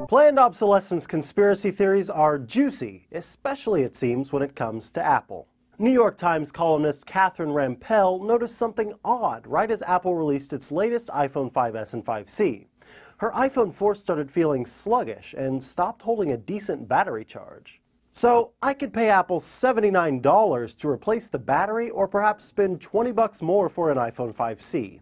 Planned obsolescence conspiracy theories are juicy, especially it seems when it comes to Apple. New York Times columnist Catherine Rampell noticed something odd right as Apple released its latest iPhone 5S and 5C. Her iPhone 4 started feeling sluggish and stopped holding a decent battery charge. So I could pay Apple $79 to replace the battery or perhaps spend $20 more for an iPhone 5C.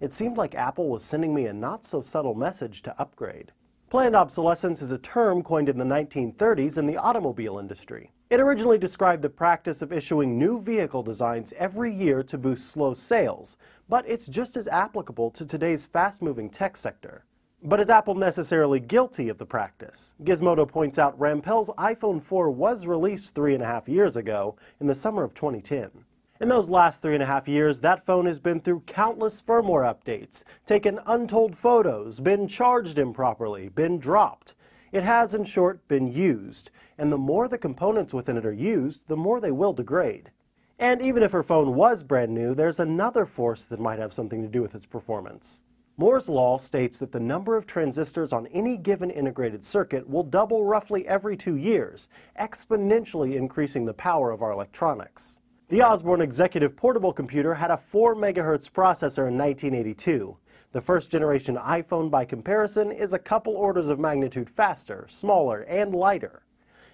It seemed like Apple was sending me a not-so-subtle message to upgrade. Planned obsolescence is a term coined in the 1930s in the automobile industry. It originally described the practice of issuing new vehicle designs every year to boost slow sales, but it's just as applicable to today's fast-moving tech sector. But is Apple necessarily guilty of the practice? Gizmodo points out Rampell's iPhone 4 was released 3.5 years ago, in the summer of 2010. In those last 3.5 years, that phone has been through countless firmware updates, taken untold photos, been charged improperly, been dropped. It has, in short, been used, and the more the components within it are used, the more they will degrade. And even if her phone was brand new, there's another force that might have something to do with its performance. Moore's law states that the number of transistors on any given integrated circuit will double roughly every 2 years, exponentially increasing the power of our electronics. The Osborne Executive Portable Computer had a 4 MHz processor in 1982. The first generation iPhone, by comparison, is a couple orders of magnitude faster, smaller, and lighter.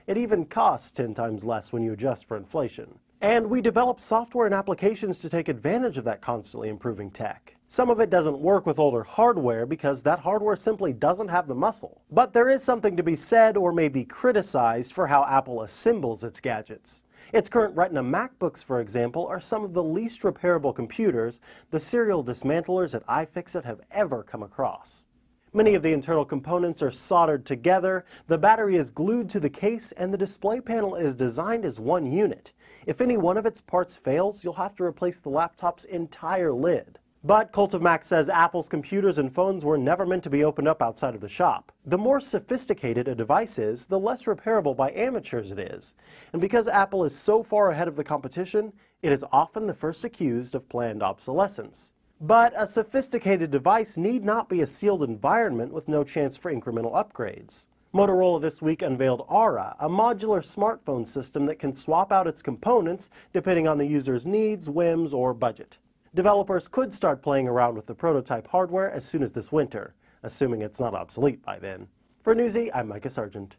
It even costs 10 times less when you adjust for inflation. And we develop software and applications to take advantage of that constantly improving tech. Some of it doesn't work with older hardware because that hardware simply doesn't have the muscle. But there is something to be said or maybe criticized for how Apple assembles its gadgets. Its current Retina MacBooks, for example, are some of the least repairable computers the serial dismantlers at iFixit have ever come across. Many of the internal components are soldered together, the battery is glued to the case, and the display panel is designed as one unit. If any one of its parts fails, you'll have to replace the laptop's entire lid. But Cult of Mac says Apple's computers and phones were never meant to be opened up outside of the shop. The more sophisticated a device is, the less repairable by amateurs it is. And because Apple is so far ahead of the competition, it is often the first accused of planned obsolescence. But a sophisticated device need not be a sealed environment with no chance for incremental upgrades. Motorola this week unveiled Aura, a modular smartphone system that can swap out its components depending on the user's needs, whims, or budget. Developers could start playing around with the prototype hardware as soon as this winter, assuming it's not obsolete by then. For Newsy, I'm Micah Sargent.